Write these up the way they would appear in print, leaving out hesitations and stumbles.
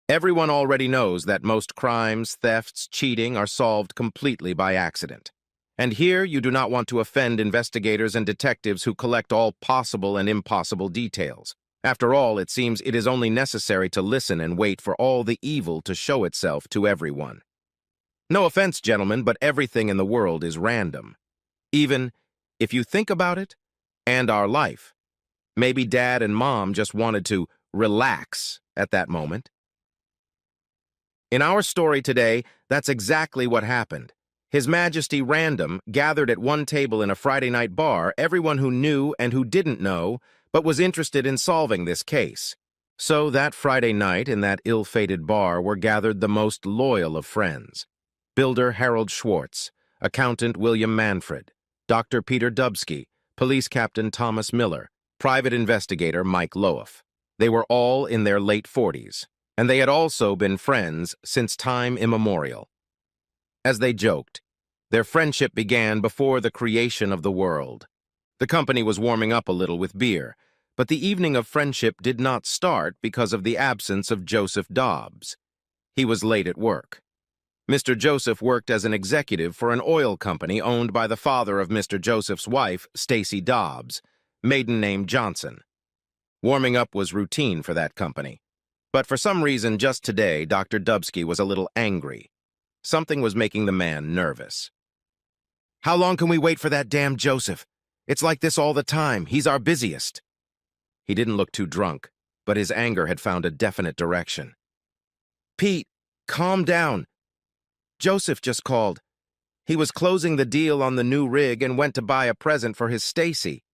Everyone already knows that most crimes, thefts, cheating are solved completely by accident. And here you do not want to offend investigators and detectives who collect all possible and impossible details. After all, it seems it is only necessary to listen and wait for all the evil to show itself to everyone. No offense, gentlemen, but everything in the world is random. Even if you think about it, and our life. Maybe Dad and Mom just wanted to relax at that moment. In our story today, that's exactly what happened. His Majesty Random gathered at one table in a Friday night bar everyone who knew and who didn't know, but was interested in solving this case. So that Friday night in that ill-fated bar were gathered the most loyal of friends. Builder Harold Schwartz, Accountant William Manfred, Dr. Peter Dubsky, Police Captain Thomas Miller, Private Investigator Mike Loeff. They were all in their late 40s, and they had also been friends since time immemorial. As they joked, their friendship began before the creation of the world. The company was warming up a little with beer, but the evening of friendship did not start because of the absence of Joseph Dobbs. He was late at work. Mr. Joseph worked as an executive for an oil company owned by the father of Mr. Joseph's wife, Stacy Dobbs, maiden name Johnson. Warming up was routine for that company. But for some reason just today, Dr. Dubsky was a little angry. Something was making the man nervous. "How long can we wait for that damn Joseph? It's like this all the time. He's our busiest." He didn't look too drunk, but his anger had found a definite direction. "Pete, calm down. Joseph just called. He was closing the deal on the new rig and went to buy a present for his Stacy.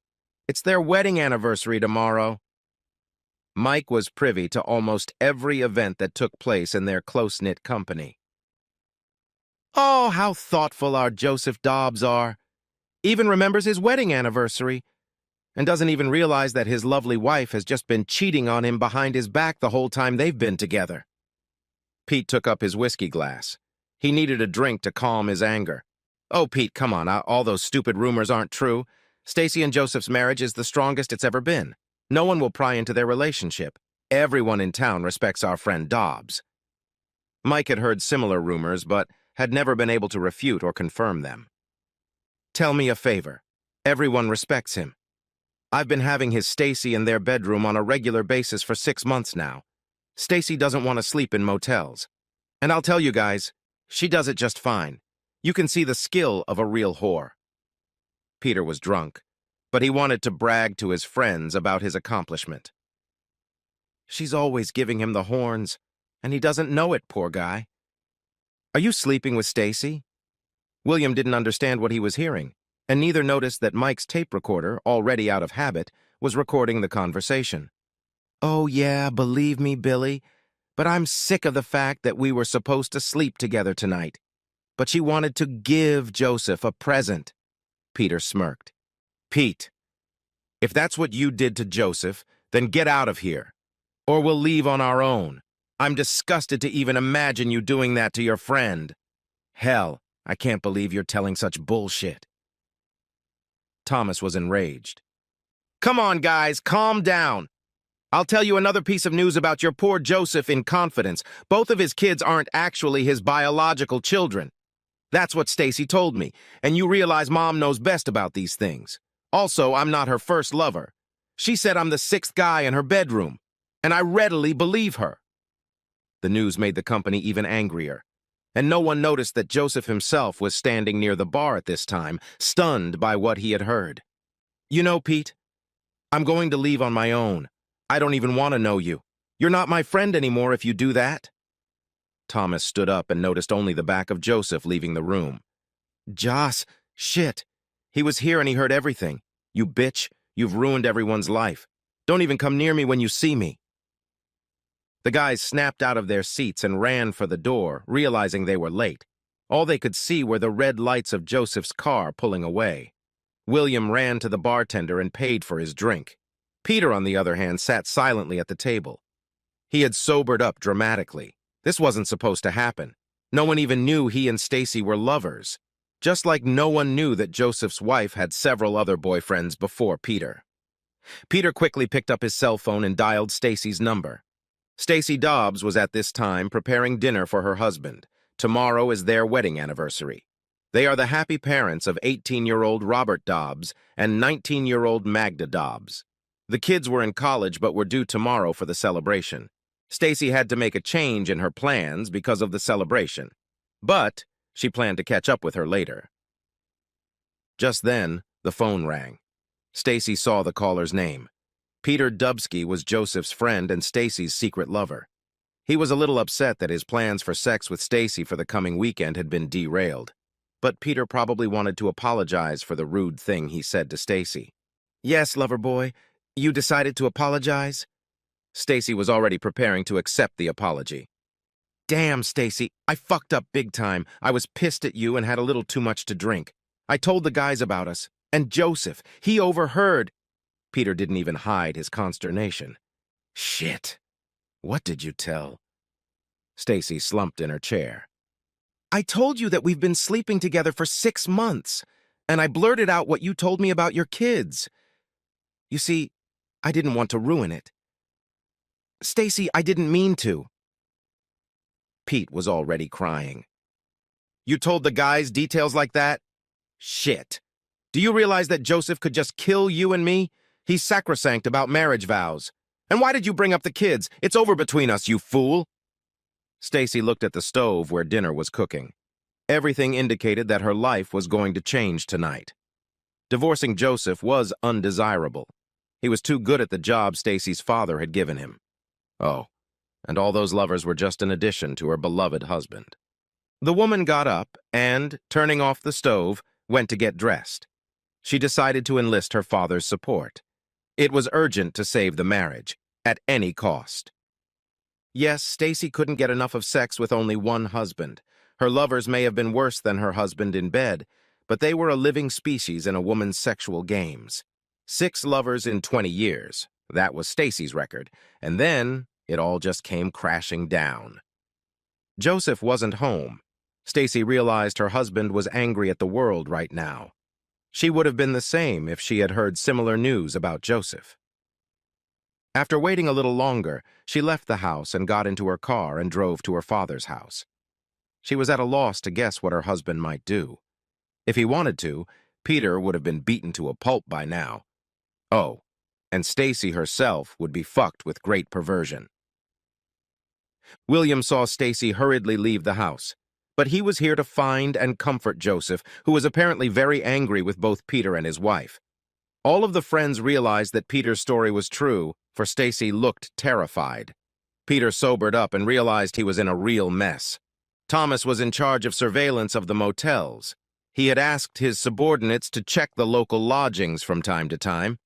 It's their wedding anniversary tomorrow." Mike was privy to almost every event that took place in their close-knit company. "Oh, how thoughtful our Joseph Dobbs are. Even remembers his wedding anniversary, and doesn't even realize that his lovely wife has just been cheating on him behind his back the whole time they've been together." Pete took up his whiskey glass. He needed a drink to calm his anger. "Oh, Pete, come on. All those stupid rumors aren't true. Stacy and Joseph's marriage is the strongest it's ever been. No one will pry into their relationship. Everyone in town respects our friend Dobbs." Mike had heard similar rumors, but had never been able to refute or confirm them. "Tell me a favor. Everyone respects him. I've been having his Stacy in their bedroom on a regular basis for 6 months now. Stacy doesn't want to sleep in motels. And I'll tell you guys, she does it just fine. You can see the skill of a real whore." Peter was drunk, but he wanted to brag to his friends about his accomplishment. "She's always giving him the horns, and he doesn't know it, poor guy." "Are you sleeping with Stacy?" William didn't understand what he was hearing, and neither noticed that Mike's tape recorder, already out of habit, was recording the conversation. "Oh yeah, believe me, Billy, but I'm sick of the fact that we were supposed to sleep together tonight. But she wanted to give Joseph a present." Peter smirked. "Pete, if that's what you did to Joseph, then get out of here, or we'll leave on our own. I'm disgusted to even imagine you doing that to your friend. Hell, I can't believe you're telling such bullshit." Thomas was enraged. "Come on, guys, calm down. I'll tell you another piece of news about your poor Joseph in confidence. Both of his kids aren't actually his biological children. That's what Stacy told me, and you realize Mom knows best about these things. Also, I'm not her first lover. She said I'm the 6th guy in her bedroom, and I readily believe her." The news made the company even angrier, and no one noticed that Joseph himself was standing near the bar at this time, stunned by what he had heard. "You know, Pete, I'm going to leave on my own. I don't even want to know you. You're not my friend anymore if you do that." Thomas stood up and noticed only the back of Joseph leaving the room. "Joss, shit. He was here and he heard everything. You bitch, you've ruined everyone's life. Don't even come near me when you see me." The guys snapped out of their seats and ran for the door, realizing they were late. All they could see were the red lights of Joseph's car pulling away. William ran to the bartender and paid for his drink. Peter, on the other hand, sat silently at the table. He had sobered up dramatically. This wasn't supposed to happen. No one even knew he and Stacy were lovers, just like no one knew that Joseph's wife had several other boyfriends before Peter. Peter quickly picked up his cell phone and dialed Stacy's number. Stacy Dobbs was at this time preparing dinner for her husband. Tomorrow is their wedding anniversary. They are the happy parents of 18-year-old Robert Dobbs and 19-year-old Magda Dobbs. The kids were in college but were due tomorrow for the celebration. Stacy had to make a change in her plans because of the celebration, but she planned to catch up with her later. Just then, the phone rang. Stacy saw the caller's name. Peter Dubsky was Joseph's friend and Stacy's secret lover. He was a little upset that his plans for sex with Stacy for the coming weekend had been derailed. But Peter probably wanted to apologize for the rude thing he said to Stacy. "Yes, lover boy, you decided to apologize?" Stacy was already preparing to accept the apology. "Damn, Stacy, I fucked up big time. I was pissed at you and had a little too much to drink. I told the guys about us. And Joseph, he overheard." Peter didn't even hide his consternation. "Shit. What did you tell?" Stacy slumped in her chair. "I told you that we've been sleeping together for 6 months, and I blurted out what you told me about your kids. You see, I didn't want to ruin it. Stacy, I didn't mean to." Pete was already crying. "You told the guys details like that? Shit. Do you realize that Joseph could just kill you and me? He's sacrosanct about marriage vows. And why did you bring up the kids? It's over between us, you fool." Stacy looked at the stove where dinner was cooking. Everything indicated that her life was going to change tonight. Divorcing Joseph was undesirable. He was too good at the job Stacy's father had given him. Oh, and all those lovers were just an addition to her beloved husband. The woman got up and, turning off the stove, went to get dressed. She decided to enlist her father's support. It was urgent to save the marriage, at any cost. Yes, Stacy couldn't get enough of sex with only one husband. Her lovers may have been worse than her husband in bed, but they were a living species in a woman's sexual games. 6 lovers in 20 years. That was Stacy's record. And then it all just came crashing down. Joseph wasn't home. Stacy realized her husband was angry at the world right now. She would have been the same if she had heard similar news about Joseph. After waiting a little longer, she left the house and got into her car and drove to her father's house. She was at a loss to guess what her husband might do. If he wanted to, Peter would have been beaten to a pulp by now. Oh, and Stacy herself would be fucked with great perversion. William saw Stacy hurriedly leave the house, but he was here to find and comfort Joseph, who was apparently very angry with both Peter and his wife. All of the friends realized that Peter's story was true, for Stacy looked terrified. Peter sobered up and realized he was in a real mess. Thomas was in charge of surveillance of the motels. He had asked his subordinates to check the local lodgings from time to time,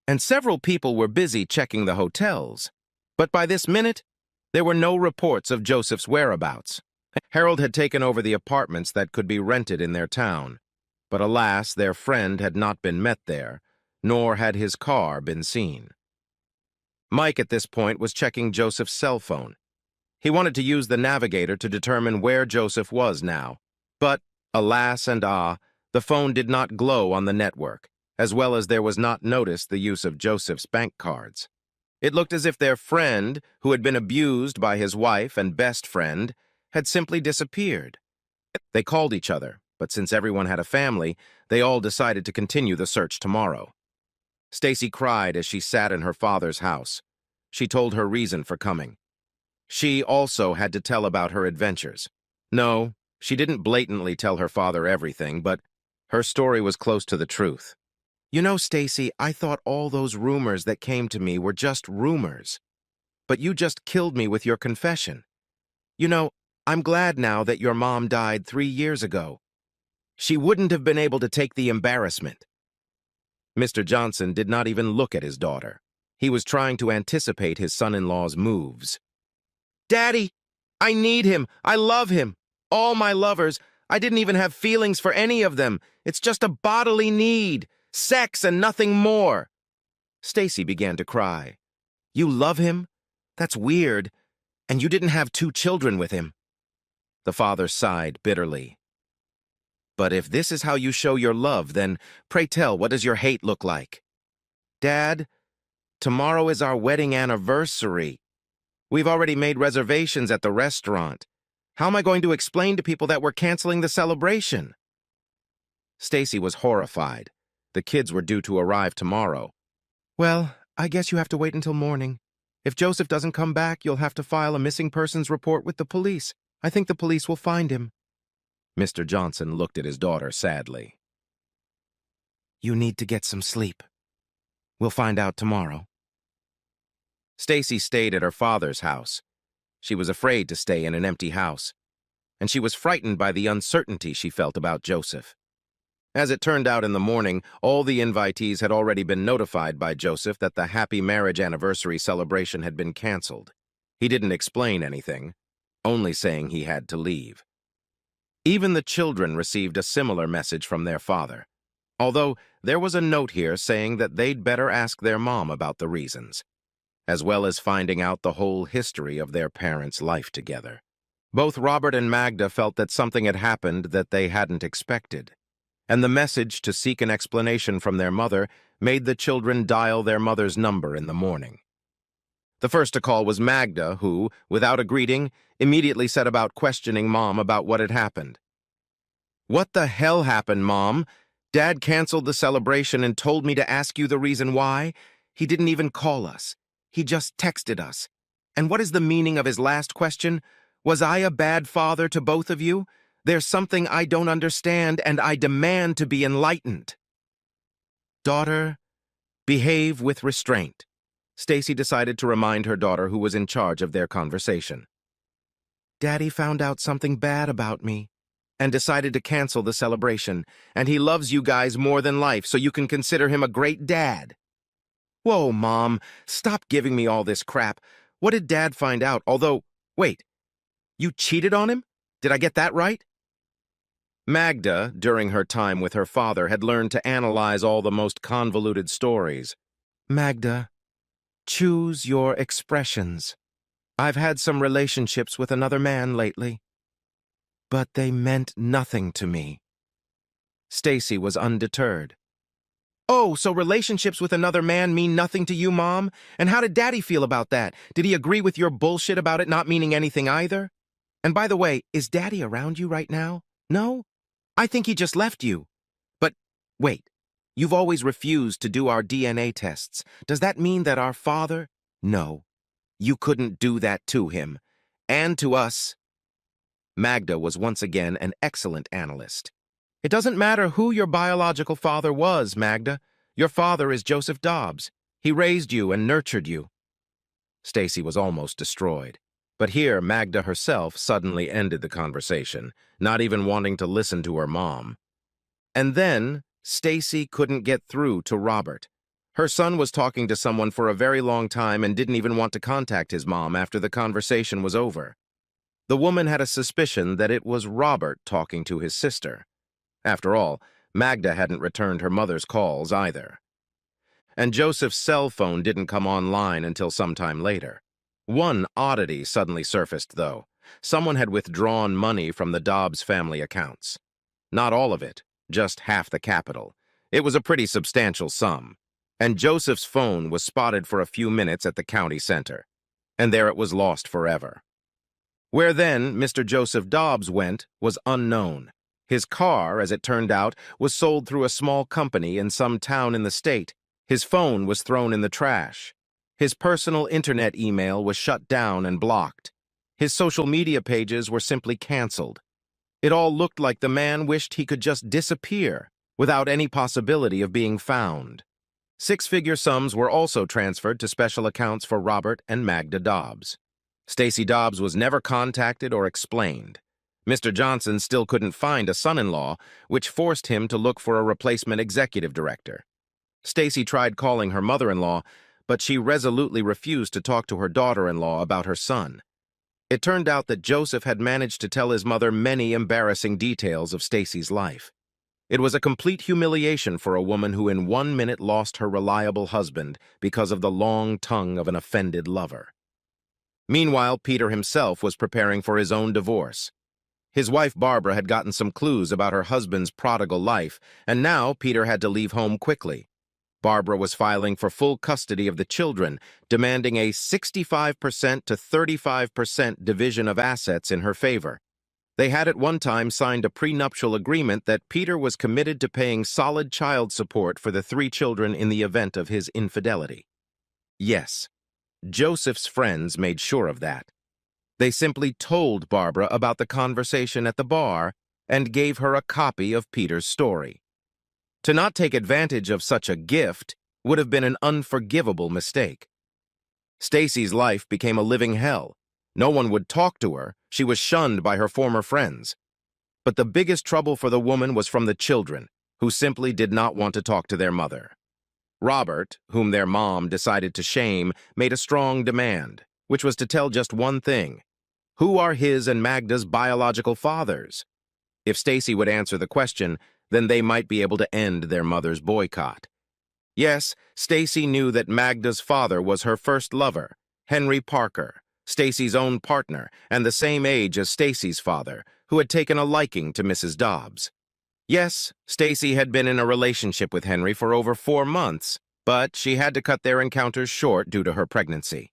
and several people were busy checking the hotels. But by this minute, there were no reports of Joseph's whereabouts. Harold had taken over the apartments that could be rented in their town. But alas, their friend had not been met there, nor had his car been seen. Mike at this point was checking Joseph's cell phone. He wanted to use the navigator to determine where Joseph was now. But, alas and ah, the phone did not glow on the network, as well as there was not noticed the use of Joseph's bank cards. It looked as if their friend, who had been abused by his wife and best friend, had simply disappeared. They called each other, but since everyone had a family, they all decided to continue the search tomorrow. Stacy cried as she sat in her father's house. She told her reason for coming. She also had to tell about her adventures. No, she didn't blatantly tell her father everything, but her story was close to the truth. "You know, Stacy, I thought all those rumors that came to me were just rumors. But you just killed me with your confession. You know, I'm glad now that your mom died 3 years ago. She wouldn't have been able to take the embarrassment." Mr. Johnson did not even look at his daughter. He was trying to anticipate his son-in-law's moves. "Daddy, I need him. I love him. All my lovers. I didn't even have feelings for any of them. It's just a bodily need. Sex and nothing more." Stacy began to cry. "You love him? That's weird. And you didn't have 2 children with him." The father sighed bitterly. "But if this is how you show your love, then pray tell, what does your hate look like?" "Dad, tomorrow is our wedding anniversary." We've already made reservations at the restaurant. How am I going to explain to people that we're canceling the celebration?" Stacy was horrified. The kids were due to arrive tomorrow. "Well, I guess you have to wait until morning. If Joseph doesn't come back, you'll have to file a missing persons report with the police. I think the police will find him." Mr. Johnson looked at his daughter sadly. "You need to get some sleep. We'll find out tomorrow." Stacy stayed at her father's house. She was afraid to stay in an empty house, and she was frightened by the uncertainty she felt about Joseph. As it turned out in the morning, all the invitees had already been notified by Joseph that the happy marriage anniversary celebration had been canceled. He didn't explain anything, only saying he had to leave. Even the children received a similar message from their father, although there was a note here saying that they'd better ask their mom about the reasons, as well as finding out the whole history of their parents' life together. Both Robert and Magda felt that something had happened that they hadn't expected, and the message to seek an explanation from their mother made the children dial their mother's number in the morning. The first to call was Magda, who, without a greeting, immediately set about questioning Mom about what had happened. "What the hell happened, Mom? Dad canceled the celebration and told me to ask you the reason why. He didn't even call us. He just texted us. And what is the meaning of his last question? Was I a bad father to both of you? There's something I don't understand, and I demand to be enlightened." "Daughter, behave with restraint," Stacy decided to remind her daughter, who was in charge of their conversation. "Daddy found out something bad about me and decided to cancel the celebration, and he loves you guys more than life, so you can consider him a great dad." "Whoa, Mom, stop giving me all this crap. What did Dad find out? Although, wait, you cheated on him? Did I get that right?" Magda, during her time with her father, had learned to analyze all the most convoluted stories. "Magda, choose your expressions. I've had some relationships with another man lately, but they meant nothing to me." Stacy was undeterred. "Oh, so relationships with another man mean nothing to you, Mom? And how did Daddy feel about that? Did he agree with your bullshit about it not meaning anything either? And by the way, is Daddy around you right now? No? I think he just left you. But wait, you've always refused to do our DNA tests. Does that mean that our father—" "No, you couldn't do that to him. And to us." Magda was once again an excellent analyst. "It doesn't matter who your biological father was, Magda. Your father is Joseph Dobbs. He raised you and nurtured you." Stacy was almost destroyed. But here, Magda herself suddenly ended the conversation, not even wanting to listen to her mom. And then, Stacy couldn't get through to Robert. Her son was talking to someone for a very long time and didn't even want to contact his mom after the conversation was over. The woman had a suspicion that it was Robert talking to his sister. After all, Magda hadn't returned her mother's calls either. And Joseph's cell phone didn't come online until sometime later. One oddity suddenly surfaced, though. Someone had withdrawn money from the Dobbs family accounts. Not all of it, just half the capital. It was a pretty substantial sum. And Joseph's phone was spotted for a few minutes at the county center. And there it was lost forever. Where then Mr. Joseph Dobbs went was unknown. His car, as it turned out, was sold through a small company in some town in the state. His phone was thrown in the trash. His personal internet email was shut down and blocked. His social media pages were simply canceled. It all looked like the man wished he could just disappear without any possibility of being found. Six-figure sums were also transferred to special accounts for Robert and Magda Dobbs. Stacy Dobbs was never contacted or explained. Mr. Johnson still couldn't find a son-in-law, which forced him to look for a replacement executive director. Stacy tried calling her mother-in-law, but she resolutely refused to talk to her daughter-in-law about her son. It turned out that Joseph had managed to tell his mother many embarrassing details of Stacy's life. It was a complete humiliation for a woman who in 1 minute lost her reliable husband because of the long tongue of an offended lover. Meanwhile, Peter himself was preparing for his own divorce. His wife Barbara had gotten some clues about her husband's prodigal life, and now Peter had to leave home quickly. Barbara was filing for full custody of the children, demanding a 65% to 35% division of assets in her favor. They had at one time signed a prenuptial agreement that Peter was committed to paying solid child support for the 3 children in the event of his infidelity. Yes, Joseph's friends made sure of that. They simply told Barbara about the conversation at the bar and gave her a copy of Peter's story. To not take advantage of such a gift would have been an unforgivable mistake. Stacy's life became a living hell. No one would talk to her. She was shunned by her former friends. But the biggest trouble for the woman was from the children, who simply did not want to talk to their mother. Robert, whom their mom decided to shame, made a strong demand, which was to tell just one thing: who are his and Magda's biological fathers? If Stacy would answer the question, then they might be able to end their mother's boycott. Yes, Stacy knew that Magda's father was her first lover, Henry Parker, Stacy's own partner, and the same age as Stacy's father, who had taken a liking to Mrs. Dobbs. Yes, Stacy had been in a relationship with Henry for over 4 months, but she had to cut their encounters short due to her pregnancy.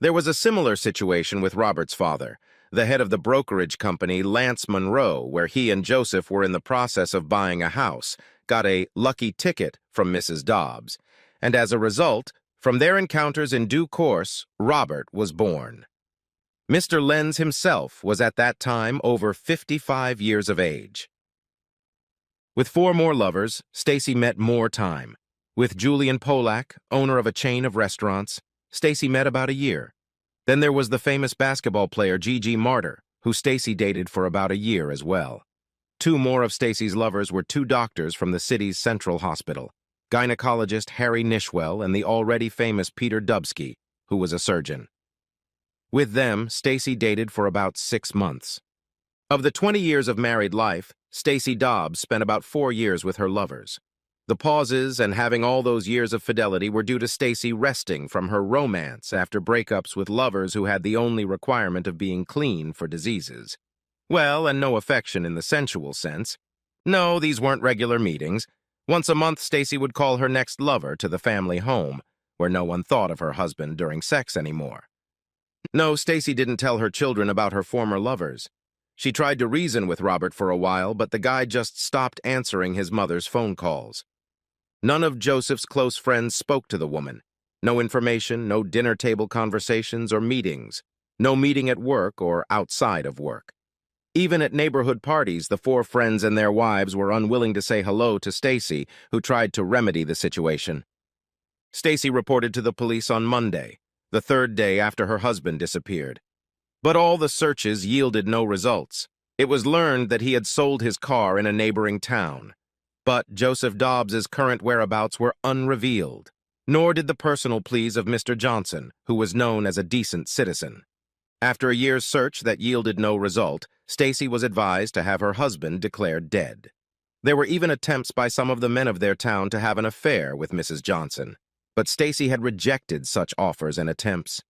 There was a similar situation with Robert's father, the head of the brokerage company Lance Monroe, where he and Joseph were in the process of buying a house, got a lucky ticket from Mrs. Dobbs, and as a result, from their encounters in due course, Robert was born. Mr. Lenz himself was at that time over 55 years of age. With 4 more lovers, Stacy met more time. With Julian Polak, owner of a chain of restaurants, Stacy met about a year. Then there was the famous basketball player Gigi Martyr, who Stacy dated for about a year as well. 2 more of Stacy's lovers were 2 doctors from the city's central hospital, gynecologist Harry Nishwell and the already famous Peter Dubsky, who was a surgeon. With them, Stacy dated for about 6 months. Of the 20 years of married life, Stacy Dobbs spent about 4 years with her lovers. The pauses and having all those years of fidelity were due to Stacy resting from her romance after breakups with lovers who had the only requirement of being clean for diseases. Well, and no affection in the sensual sense. No, these weren't regular meetings. Once a month, Stacy would call her next lover to the family home, where no one thought of her husband during sex anymore. No, Stacy didn't tell her children about her former lovers. She tried to reason with Robert for a while, but the guy just stopped answering his mother's phone calls. None of Joseph's close friends spoke to the woman. No information, no dinner table conversations or meetings. No meeting at work or outside of work. Even at neighborhood parties, the 4 friends and their wives were unwilling to say hello to Stacy, who tried to remedy the situation. Stacy reported to the police on Monday, the 3rd day after her husband disappeared. But all the searches yielded no results. It was learned that he had sold his car in a neighboring town. But Joseph Dobbs's current whereabouts were unrevealed, nor did the personal pleas of Mr. Johnson, who was known as a decent citizen. After a year's search that yielded no result, Stacy was advised to have her husband declared dead. There were even attempts by some of the men of their town to have an affair with Mrs. Johnson, but Stacy had rejected such offers and attempts.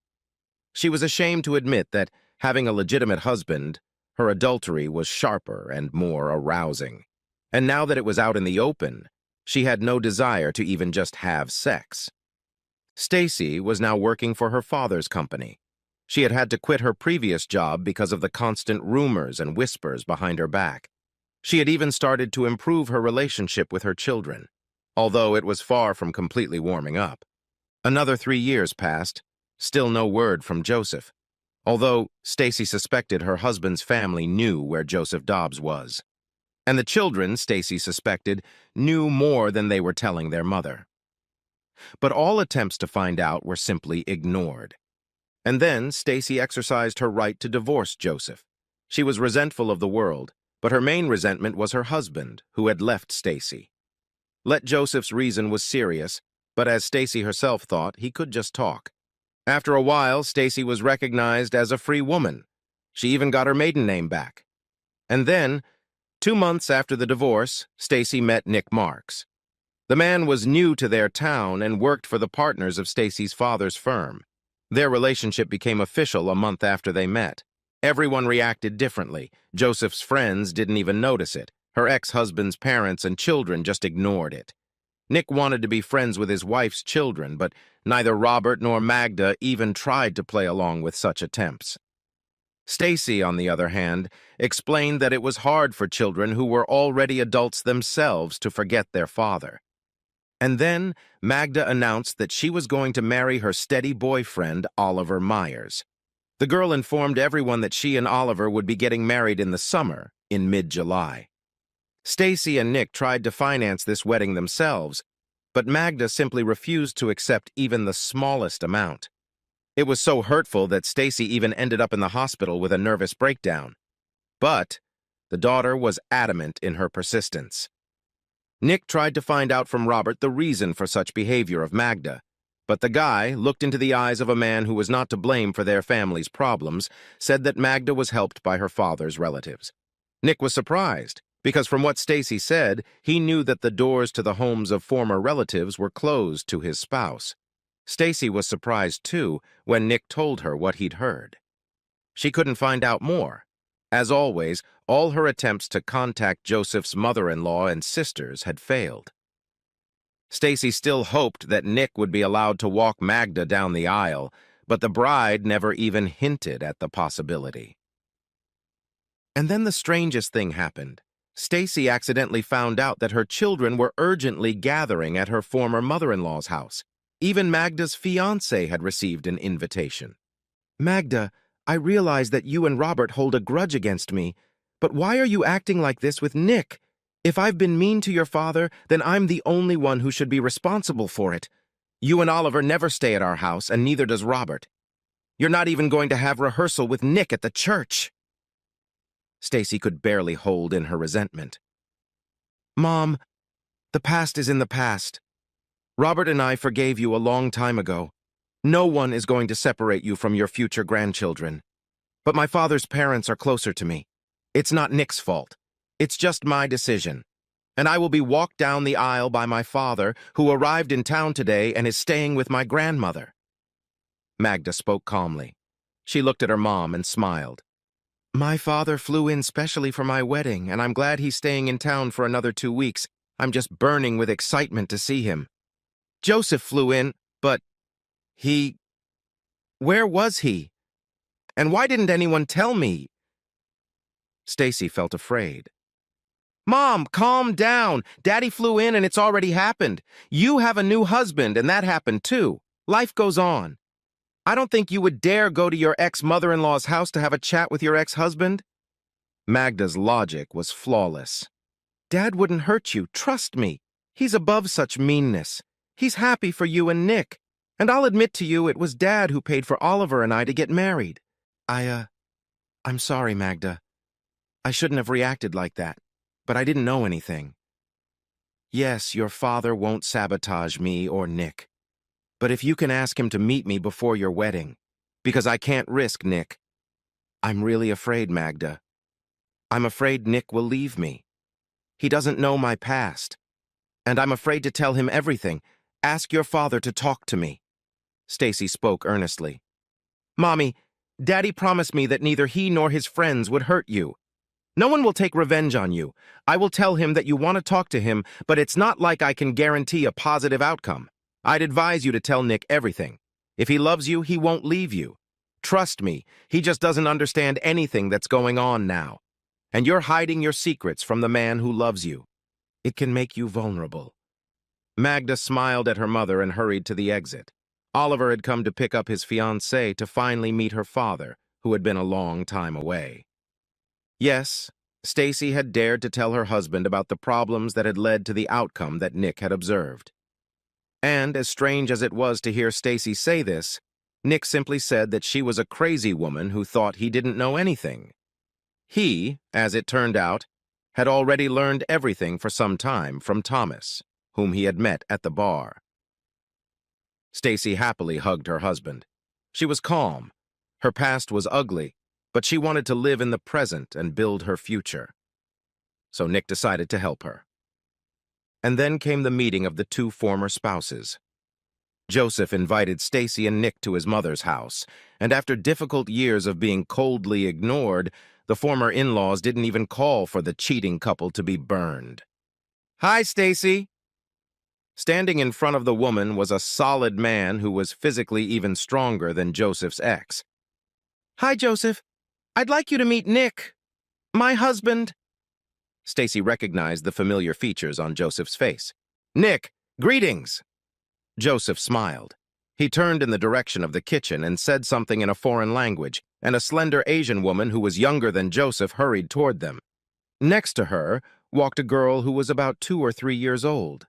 She was ashamed to admit that, having a legitimate husband, her adultery was sharper and more arousing. And now that it was out in the open, she had no desire to even just have sex. Stacy was now working for her father's company. She had had to quit her previous job because of the constant rumors and whispers behind her back. She had even started to improve her relationship with her children, although it was far from completely warming up. Another 3 years passed, still no word from Joseph, although Stacy suspected her husband's family knew where Joseph Dobbs was. And the children, Stacy suspected, knew more than they were telling their mother. But all attempts to find out were simply ignored. And then Stacy exercised her right to divorce Joseph. She was resentful of the world, but her main resentment was her husband, who had left Stacy. Let Joseph's reason was serious, but as Stacy herself thought, he could just talk. After a while, Stacy was recognized as a free woman. She even got her maiden name back. And then, 2 months after the divorce, Stacy met Nick Marks. The man was new to their town and worked for the partners of Stacy's father's firm. Their relationship became official a month after they met. Everyone reacted differently. Joseph's friends didn't even notice it. Her ex-husband's parents and children just ignored it. Nick wanted to be friends with his wife's children, but neither Robert nor Magda even tried to play along with such attempts. Stacy, on the other hand, explained that it was hard for children who were already adults themselves to forget their father. And then Magda announced that she was going to marry her steady boyfriend, Oliver Myers. The girl informed everyone that she and Oliver would be getting married in the summer, in mid-July. Stacy and Nick tried to finance this wedding themselves, but Magda simply refused to accept even the smallest amount. It was so hurtful that Stacy even ended up in the hospital with a nervous breakdown. But the daughter was adamant in her persistence. Nick tried to find out from Robert the reason for such behavior of Magda, but the guy looked into the eyes of a man who was not to blame for their family's problems, said that Magda was helped by her father's relatives. Nick was surprised, because from what Stacy said, he knew that the doors to the homes of former relatives were closed to his spouse. Stacy was surprised, too, when Nick told her what he'd heard. She couldn't find out more. As always, all her attempts to contact Joseph's mother-in-law and sisters had failed. Stacy still hoped that Nick would be allowed to walk Magda down the aisle, but the bride never even hinted at the possibility. And then the strangest thing happened. Stacy accidentally found out that her children were urgently gathering at her former mother-in-law's house. Even Magda's fiancé had received an invitation. "Magda, I realize that you and Robert hold a grudge against me, but why are you acting like this with Nick? If I've been mean to your father, then I'm the only one who should be responsible for it. You and Oliver never stay at our house, and neither does Robert. You're not even going to have rehearsal with Nick at the church." Stacy could barely hold in her resentment. "Mom, the past is in the past. Robert and I forgave you a long time ago. No one is going to separate you from your future grandchildren. But my father's parents are closer to me. It's not Nick's fault. It's just my decision. And I will be walked down the aisle by my father, who arrived in town today and is staying with my grandmother." Magda spoke calmly. She looked at her mom and smiled. "My father flew in specially for my wedding, and I'm glad he's staying in town for another 2 weeks. I'm just burning with excitement to see him. Joseph flew in, but where was he? And why didn't anyone tell me?" Stacy felt afraid. "Mom, calm down. Daddy flew in and it's already happened. You have a new husband and that happened too. Life goes on. I don't think you would dare go to your ex-mother-in-law's house to have a chat with your ex-husband." Magda's logic was flawless. "Dad wouldn't hurt you, trust me. He's above such meanness. He's happy for you and Nick. And I'll admit to you, it was Dad who paid for Oliver and I to get married. I'm sorry, Magda. I shouldn't have reacted like that, but I didn't know anything. Yes, your father won't sabotage me or Nick. But if you can ask him to meet me before your wedding, because I can't risk Nick. I'm really afraid, Magda. I'm afraid Nick will leave me. He doesn't know my past. And I'm afraid to tell him everything. Ask your father to talk to me." Stacy spoke earnestly. "Mommy, Daddy promised me that neither he nor his friends would hurt you. No one will take revenge on you. I will tell him that you want to talk to him, but it's not like I can guarantee a positive outcome. I'd advise you to tell Nick everything. If he loves you, he won't leave you. Trust me, he just doesn't understand anything that's going on now. And you're hiding your secrets from the man who loves you. It can make you vulnerable." Magda smiled at her mother and hurried to the exit. Oliver had come to pick up his fiancée to finally meet her father, who had been a long time away. Yes, Stacy had dared to tell her husband about the problems that had led to the outcome that Nick had observed. And as strange as it was to hear Stacy say this, Nick simply said that she was a crazy woman who thought he didn't know anything. He, as it turned out, had already learned everything for some time from Thomas, whom he had met at the bar. Stacy happily hugged her husband. She was calm. Her past was ugly, but she wanted to live in the present and build her future. So Nick decided to help her. And then came the meeting of the two former spouses. Joseph invited Stacy and Nick to his mother's house, and after difficult years of being coldly ignored, the former in-laws didn't even call for the cheating couple to be burned. "Hi, Stacy." Standing in front of the woman was a solid man who was physically even stronger than Joseph's ex. "Hi, Joseph. I'd like you to meet Nick, my husband." Stacy recognized the familiar features on Joseph's face. "Nick, greetings." Joseph smiled. He turned in the direction of the kitchen and said something in a foreign language, and a slender Asian woman who was younger than Joseph hurried toward them. Next to her walked a girl who was about 2 or 3 years old.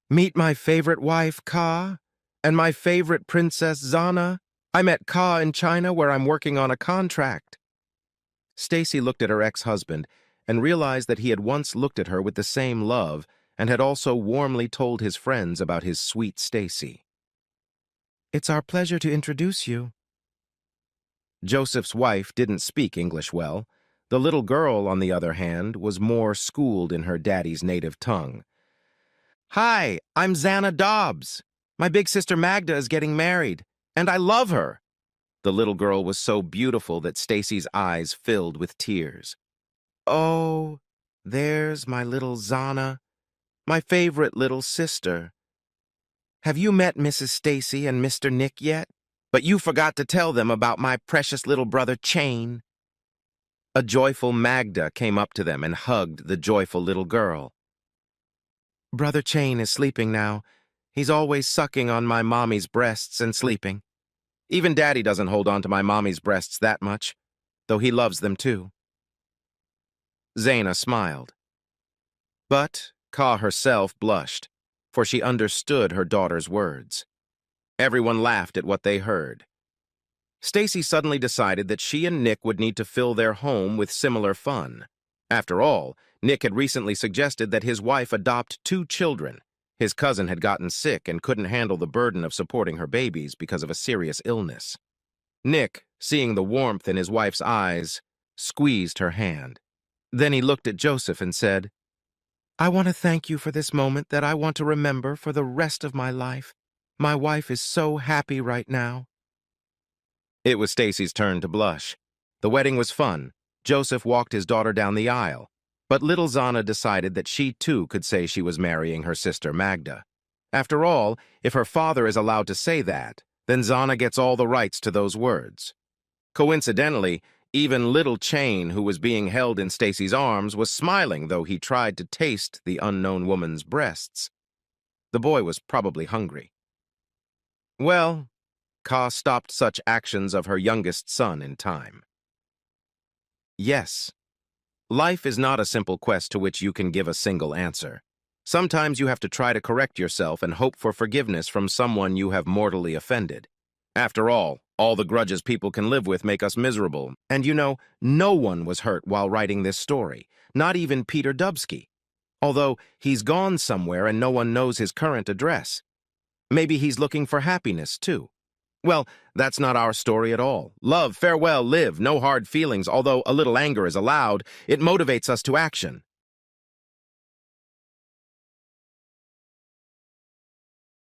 "Meet my favorite wife, Ka, and my favorite princess, Zana. I met Ka in China where I'm working on a contract." Stacy looked at her ex-husband and realized that he had once looked at her with the same love and had also warmly told his friends about his sweet Stacy. "It's our pleasure to introduce you." Joseph's wife didn't speak English well. The little girl, on the other hand, was more schooled in her daddy's native tongue. "Hi, I'm Xana Dobbs. My big sister Magda is getting married, and I love her." The little girl was so beautiful that Stacy's eyes filled with tears. "Oh, there's my little Xana, my favorite little sister. Have you met Mrs. Stacy and Mr. Nick yet? But you forgot to tell them about my precious little brother Chain." A joyful Magda came up to them and hugged the joyful little girl. "Brother Chain is sleeping now. He's always sucking on my mommy's breasts and sleeping. Even Daddy doesn't hold on to my mommy's breasts that much, though he loves them too." Zaina smiled. But Ka herself blushed, for she understood her daughter's words. Everyone laughed at what they heard. Stacy suddenly decided that she and Nick would need to fill their home with similar fun. After all, Nick had recently suggested that his wife adopt 2 children. His cousin had gotten sick and couldn't handle the burden of supporting her babies because of a serious illness. Nick, seeing the warmth in his wife's eyes, squeezed her hand. Then he looked at Joseph and said, "I want to thank you for this moment that I want to remember for the rest of my life. My wife is so happy right now." It was Stacy's turn to blush. The wedding was fun. Joseph walked his daughter down the aisle. But little Xana decided that she too could say she was marrying her sister Magda. After all, if her father is allowed to say that, then Xana gets all the rights to those words. Coincidentally, even little Chain, who was being held in Stacy's arms, was smiling, though he tried to taste the unknown woman's breasts. The boy was probably hungry. Well, Ka stopped such actions of her youngest son in time. Yes, life is not a simple quest to which you can give a single answer. Sometimes you have to try to correct yourself and hope for forgiveness from someone you have mortally offended. After all the grudges people can live with make us miserable. And you know, no one was hurt while writing this story, not even Peter Dubsky. Although he's gone somewhere and no one knows his current address. Maybe he's looking for happiness, too. Well, that's not our story at all. Love, farewell, live, no hard feelings. Although a little anger is allowed, it motivates us to action.